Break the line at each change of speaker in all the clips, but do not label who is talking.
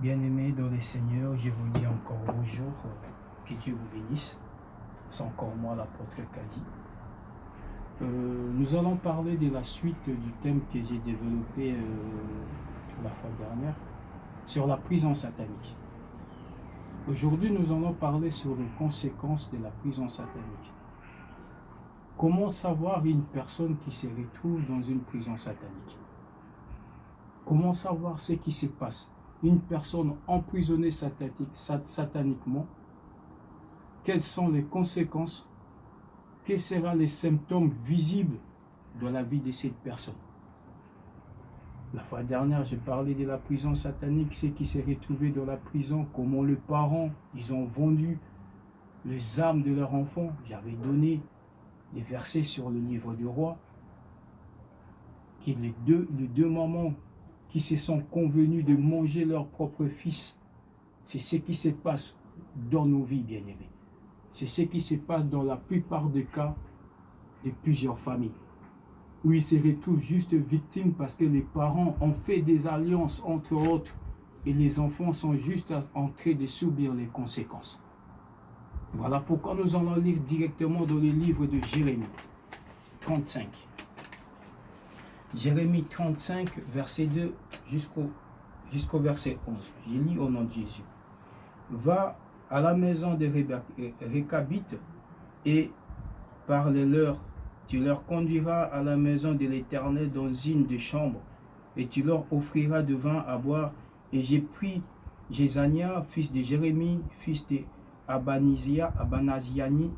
Bien-aimés dans les Seigneurs, je vous dis encore bonjour, que Dieu vous bénisse. C'est encore moi l'apôtre Kadi. Nous allons parler de la suite du thème que j'ai développé la fois dernière sur la prison satanique. Aujourd'hui, nous allons parler sur les conséquences de la prison satanique. Comment savoir une personne qui se retrouve dans une prison satanique? Comment savoir ce qui se passe? Une personne emprisonnée sataniquement, quelles sont les conséquences? Quels seront les symptômes visibles de la vie de cette personne? La fois dernière, j'ai parlé de la prison satanique, ceux qui s'est retrouvé dans la prison, comment les parents, ils ont vendu les âmes de leurs enfants. J'avais donné des versets sur le livre du roi, que les deux mamans qui se sont convenus de manger leur propre fils, c'est ce qui se passe dans nos vies, bien-aimés. C'est ce qui se passe dans la plupart des cas de plusieurs familles, où ils se retrouvent juste victimes parce que les parents ont fait des alliances entre autres et les enfants sont juste en train de subir les conséquences. Voilà pourquoi nous allons lire directement dans le livre de Jérémie 35. Jérémie 35, verset 2 jusqu'au verset 11. Je lis au nom de Jésus. Va à la maison des Récabites et parle-leur. Tu leur conduiras à la maison de l'Éternel dans une des chambres et tu leur offriras du vin à boire. Et j'ai pris Jézania, fils de Jérémie, fils de Abanaziani,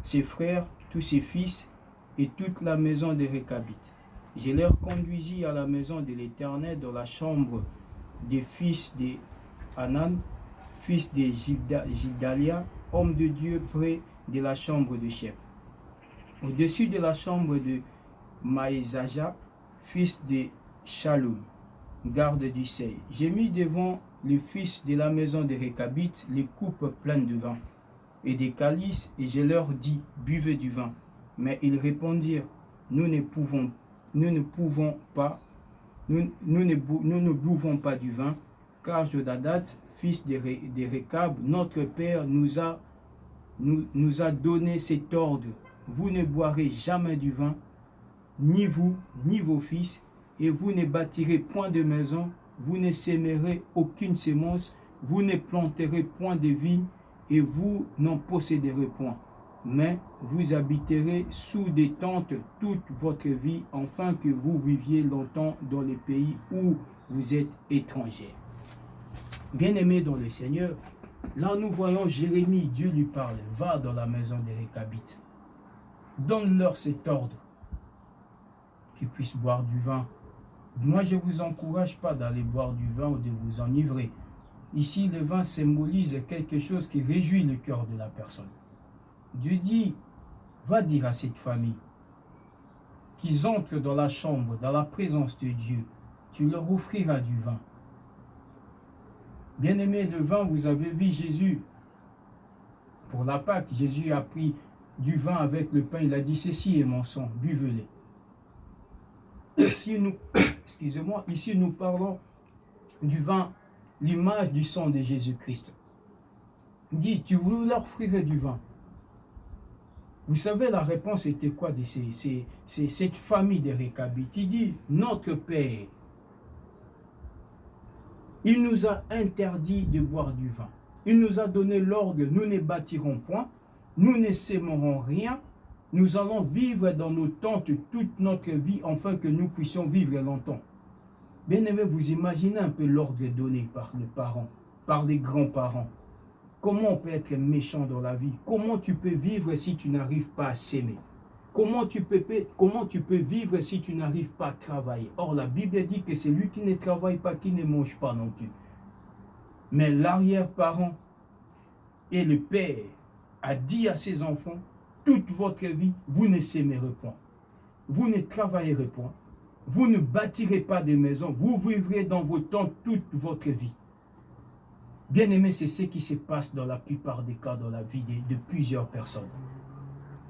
ses frères, tous ses fils et toute la maison des Récabites. Je leur conduisis à la maison de l'Éternel dans la chambre des fils de Hanan, fils de Gidalia, homme de Dieu près de la chambre de chef. Au-dessus de la chambre de Maïsaja, fils de Shalom, garde du seuil. J'ai mis devant les fils de la maison des Récabites les coupes pleines de vin et des calices, et je leur dis, buvez du vin. Mais ils répondirent, nous ne buvons pas du vin, car Jodadad, fils de Récab, notre père, nous a donné cet ordre. Vous ne boirez jamais du vin, ni vous, ni vos fils, et vous ne bâtirez point de maison, vous ne sèmerez aucune semence, vous ne planterez point de vignes, et vous n'en posséderez point. Mais vous habiterez sous des tentes toute votre vie, afin que vous viviez longtemps dans les pays où vous êtes étrangers. Bien-aimés dans le Seigneur, là nous voyons Jérémie, Dieu lui parle, va dans la maison des Récabites. Donne-leur cet ordre, qu'ils puissent boire du vin. Moi, je ne vous encourage pas d'aller boire du vin ou de vous enivrer. Ici, le vin symbolise quelque chose qui réjouit le cœur de la personne. Dieu dit, va dire à cette famille qu'ils entrent dans la chambre, dans la présence de Dieu. Tu leur offriras du vin. Bien-aimé, le vin, vous avez vu Jésus. Pour la Pâque, Jésus a pris du vin avec le pain. Il a dit, ceci est mon sang, buvez-le. Excusez-moi, ici nous parlons du vin, l'image du sang de Jésus-Christ. Il dit, tu voulais leur offrir du vin. Vous savez, la réponse était quoi de cette famille de Récabites? Il dit, notre Père, il nous a interdit de boire du vin. Il nous a donné l'ordre, nous ne bâtirons point, nous ne sèmerons rien, nous allons vivre dans nos tentes toute notre vie, afin que nous puissions vivre longtemps. Bien aimé, vous imaginez un peu l'ordre donné par les parents, par les grands-parents. Comment on peut être méchant dans la vie? Comment tu peux vivre si tu n'arrives pas à s'aimer? Comment tu peux vivre si tu n'arrives pas à travailler? Or, la Bible dit que c'est lui qui ne travaille pas, qui ne mange pas non plus. Mais l'arrière-parent et le père a dit à ses enfants, toute votre vie, vous ne s'aimerez point. Vous ne travaillerez point. Vous ne bâtirez pas de maison. Vous vivrez dans vos tentes toute votre vie. Bien aimé, c'est ce qui se passe dans la plupart des cas dans la vie de plusieurs personnes.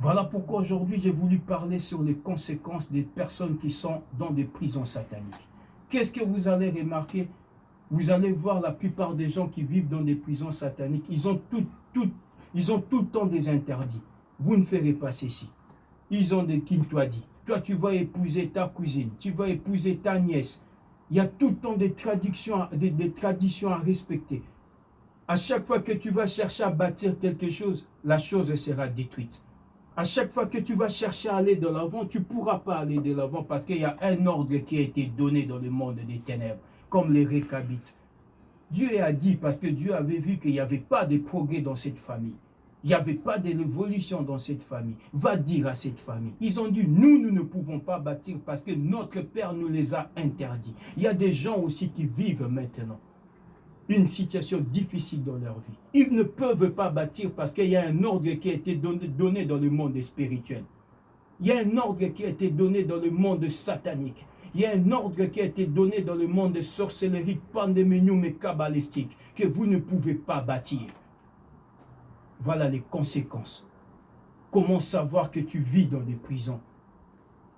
Voilà pourquoi aujourd'hui j'ai voulu parler sur les conséquences des personnes qui sont dans des prisons sataniques. Qu'est-ce que vous allez remarquer? Vous allez voir la plupart des gens qui vivent dans des prisons sataniques, ils ont tout le temps des interdits. Vous ne ferez pas ceci. Ils ont des kintoidi. Toi, tu vas épouser ta cousine, tu vas épouser ta nièce. Il y a tout le temps des traditions à respecter. À chaque fois que tu vas chercher à bâtir quelque chose, la chose sera détruite. À chaque fois que tu vas chercher à aller de l'avant, tu ne pourras pas aller de l'avant parce qu'il y a un ordre qui a été donné dans le monde des ténèbres, comme les Récabites. Dieu a dit, parce que Dieu avait vu qu'il n'y avait pas de progrès dans cette famille. Il n'y avait pas de l'évolution dans cette famille. Va dire à cette famille. Ils ont dit, nous ne pouvons pas bâtir parce que notre Père nous les a interdits. Il y a des gens aussi qui vivent maintenant une situation difficile dans leur vie. Ils ne peuvent pas bâtir parce qu'il y a un ordre qui a été donné dans le monde spirituel. Il y a un ordre qui a été donné dans le monde satanique. Il y a un ordre qui a été donné dans le monde sorcellerie, pandémonium et kabbalistique que vous ne pouvez pas bâtir. Voilà les conséquences. Comment savoir que tu vis dans des prisons?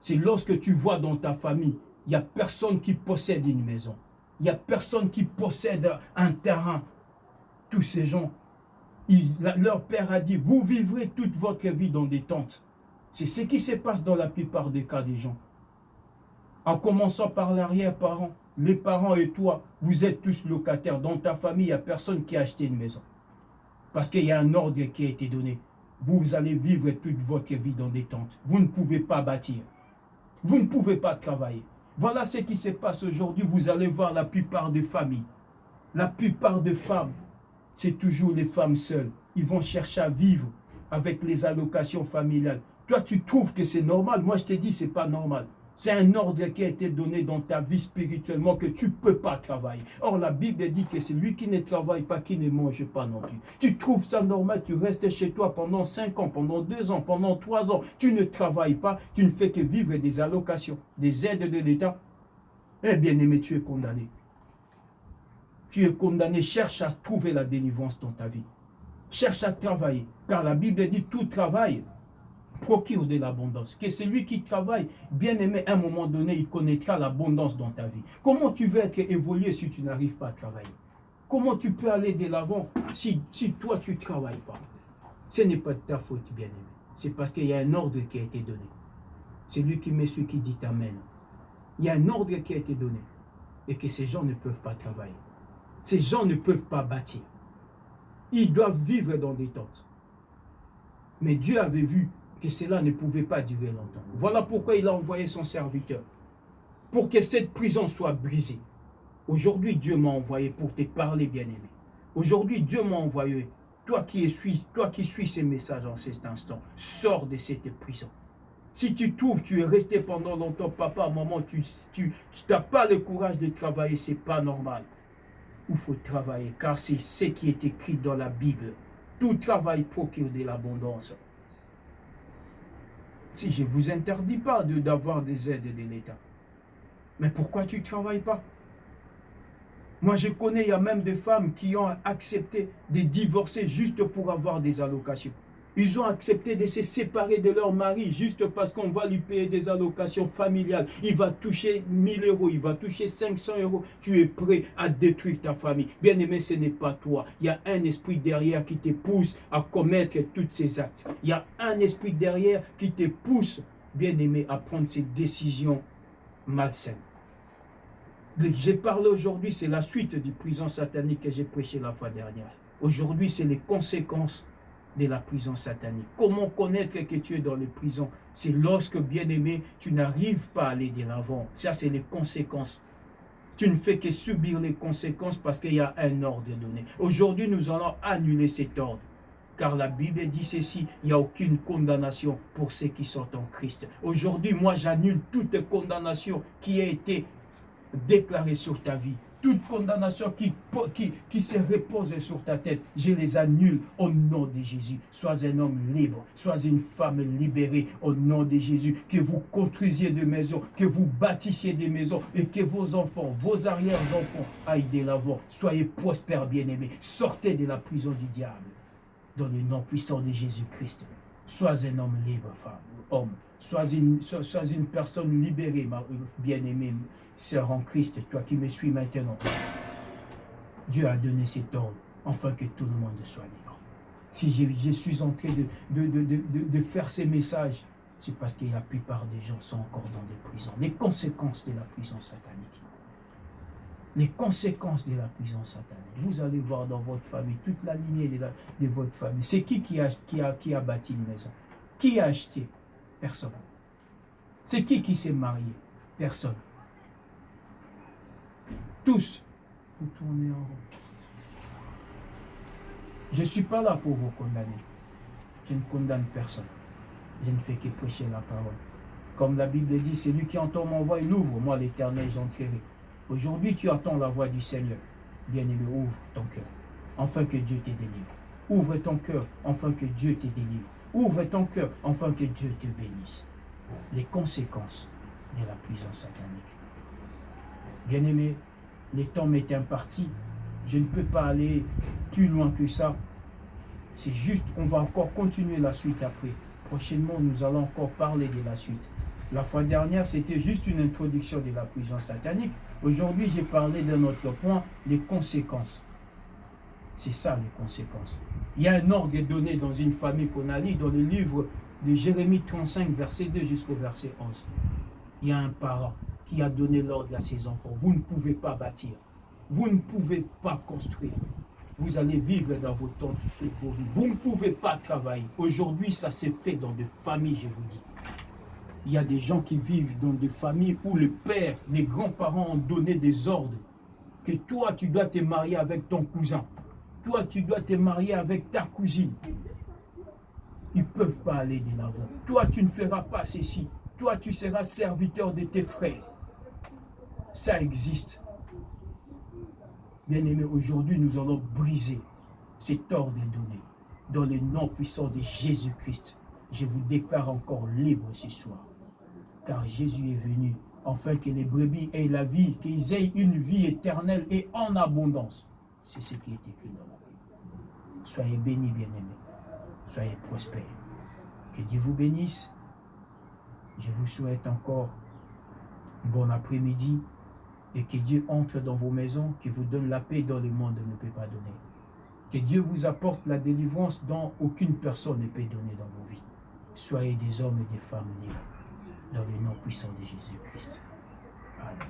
C'est lorsque tu vois dans ta famille, il n'y a personne qui possède une maison. Il n'y a personne qui possède un terrain. Tous ces gens, leur père a dit, vous vivrez toute votre vie dans des tentes. C'est ce qui se passe dans la plupart des cas des gens. En commençant par l'arrière-parent, les parents et toi, vous êtes tous locataires. Dans ta famille, il n'y a personne qui a acheté une maison. Parce qu'il y a un ordre qui a été donné. Vous allez vivre toute votre vie dans des tentes. Vous ne pouvez pas bâtir. Vous ne pouvez pas travailler. Voilà ce qui se passe aujourd'hui. Vous allez voir la plupart des familles. La plupart des femmes, c'est toujours les femmes seules. Ils vont chercher à vivre avec les allocations familiales. Toi, tu trouves que c'est normal. Moi, je te dis, ce n'est pas normal. C'est un ordre qui a été donné dans ta vie spirituellement que tu ne peux pas travailler. Or, la Bible dit que c'est lui qui ne travaille pas, qui ne mange pas non plus. Tu trouves ça normal, tu restes chez toi pendant 5 ans, pendant 2 ans, pendant 3 ans. Tu ne travailles pas, tu ne fais que vivre des allocations, des aides de l'État. Eh bien aimé, tu es condamné. Tu es condamné, cherche à trouver la délivrance dans ta vie. Cherche à travailler, car la Bible dit tout travail procure de l'abondance. Que celui qui travaille, bien aimé, à un moment donné, il connaîtra l'abondance dans ta vie. Comment tu veux être évolué si tu n'arrives pas à travailler? Comment tu peux aller de l'avant si toi tu ne travailles pas? Ce n'est pas de ta faute, bien aimé. C'est parce qu'il y a un ordre qui a été donné. C'est lui qui me suit qui dit Amen. Il y a un ordre qui a été donné et que ces gens ne peuvent pas travailler. Ces gens ne peuvent pas bâtir. Ils doivent vivre dans des tentes. Mais Dieu avait vu que cela ne pouvait pas durer longtemps. Voilà pourquoi il a envoyé son serviteur. Pour que cette prison soit brisée. Aujourd'hui, Dieu m'a envoyé pour te parler, bien-aimé. Aujourd'hui, Dieu m'a envoyé. Toi qui suis ces messages en cet instant, sors de cette prison. Si tu trouves, tu es resté pendant longtemps, papa, maman, tu n'as pas le courage de travailler, ce n'est pas normal. Il faut travailler, car c'est ce qui est écrit dans la Bible. Tout travail procure de l'abondance. Si je ne vous interdis pas d'avoir des aides de l'État, mais pourquoi tu ne travailles pas? Moi, je connais, il y a même des femmes qui ont accepté de divorcer juste pour avoir des allocations. Ils ont accepté de se séparer de leur mari juste parce qu'on va lui payer des allocations familiales. Il va toucher 1000 euros, il va toucher 500 euros. Tu es prêt à détruire ta famille. Bien aimé, ce n'est pas toi. Il y a un esprit derrière qui te pousse à commettre tous ces actes. Il y a un esprit derrière qui te pousse, bien aimé, à prendre ces décisions malsaines. J'ai parlé aujourd'hui, c'est la suite du prison satanique que j'ai prêché la fois dernière. Aujourd'hui, c'est les conséquences de la prison satanique. Comment connaître que tu es dans les prisons? C'est lorsque, bien aimé, tu n'arrives pas à aller de l'avant. Ça, c'est les conséquences. Tu ne fais que subir les conséquences parce qu'il y a un ordre donné. Aujourd'hui, nous allons annuler cet ordre. Car la Bible dit ceci, il n'y a aucune condamnation pour ceux qui sont en Christ. Aujourd'hui, moi, j'annule toute condamnation qui a été déclarée sur ta vie. Toute condamnation qui se repose sur ta tête, je les annule au nom de Jésus. Sois un homme libre, sois une femme libérée au nom de Jésus. Que vous construisiez des maisons, que vous bâtissiez des maisons et que vos enfants, vos arrière-enfants aillent de l'avant. Soyez prospères, bien-aimés. Sortez de la prison du diable dans le nom puissant de Jésus-Christ. Sois un homme libre, femme, homme. Sois une personne libérée, ma bien-aimée sœur en Christ, toi qui me suis maintenant. Dieu a donné cet ordre, afin que tout le monde soit libre. Si je suis en train de faire ces messages, c'est parce que la plupart des gens sont encore dans des prisons. Les conséquences de la prison satanique. Les conséquences de la prison satanique. Vous allez voir dans votre famille, toute la lignée de votre famille. C'est qui a bâti une maison? Qui a acheté? Personne. C'est qui s'est marié? Personne. Tous, vous tournez en rond. Je ne suis pas là pour vous condamner. Je ne condamne personne. Je ne fais que prêcher la parole. Comme la Bible dit, c'est lui qui entend mon voix, il ouvre. Moi, l'Éternel, j'entrerai. Aujourd'hui, tu attends la voix du Seigneur. Bien-aimé, ouvre ton cœur, afin que Dieu te délivre. Ouvre ton cœur, afin que Dieu te délivre. Ouvre ton cœur, afin que Dieu te bénisse. Les conséquences de la prison satanique. Bien-aimé, le temps m'est imparti. Je ne peux pas aller plus loin que ça. C'est juste, on va encore continuer la suite après. Prochainement, nous allons encore parler de la suite. La fois dernière, c'était juste une introduction de la prison satanique. Aujourd'hui, j'ai parlé d'un autre point, les conséquences. C'est ça, les conséquences. Il y a un ordre donné dans une famille qu'on a lu dans le livre de Jérémie 35, verset 2 jusqu'au verset 11. Il y a un parent qui a donné l'ordre à ses enfants. Vous ne pouvez pas bâtir. Vous ne pouvez pas construire. Vous allez vivre dans vos tentes toute vos vies. Vous ne pouvez pas travailler. Aujourd'hui, ça s'est fait dans des familles, je vous dis. Il y a des gens qui vivent dans des familles où le père, les grands-parents ont donné des ordres. Que toi, tu dois te marier avec ton cousin. Toi, tu dois te marier avec ta cousine. Ils ne peuvent pas aller de l'avant. Toi, tu ne feras pas ceci. Toi, tu seras serviteur de tes frères. Ça existe. Bien-aimés, aujourd'hui, nous allons briser cet ordre donné. Dans le nom puissant de Jésus-Christ, je vous déclare encore libre ce soir. Car Jésus est venu, afin que les brebis aient la vie, qu'ils aient une vie éternelle et en abondance. C'est ce qui est écrit dans la Bible. Soyez bénis, bien-aimés. Soyez prospères. Que Dieu vous bénisse. Je vous souhaite encore un bon après-midi. Et que Dieu entre dans vos maisons, qu'il vous donne la paix dont le monde ne peut pas donner. Que Dieu vous apporte la délivrance dont aucune personne ne peut donner dans vos vies. Soyez des hommes et des femmes libres, dans le nom puissant de Jésus-Christ. Amen.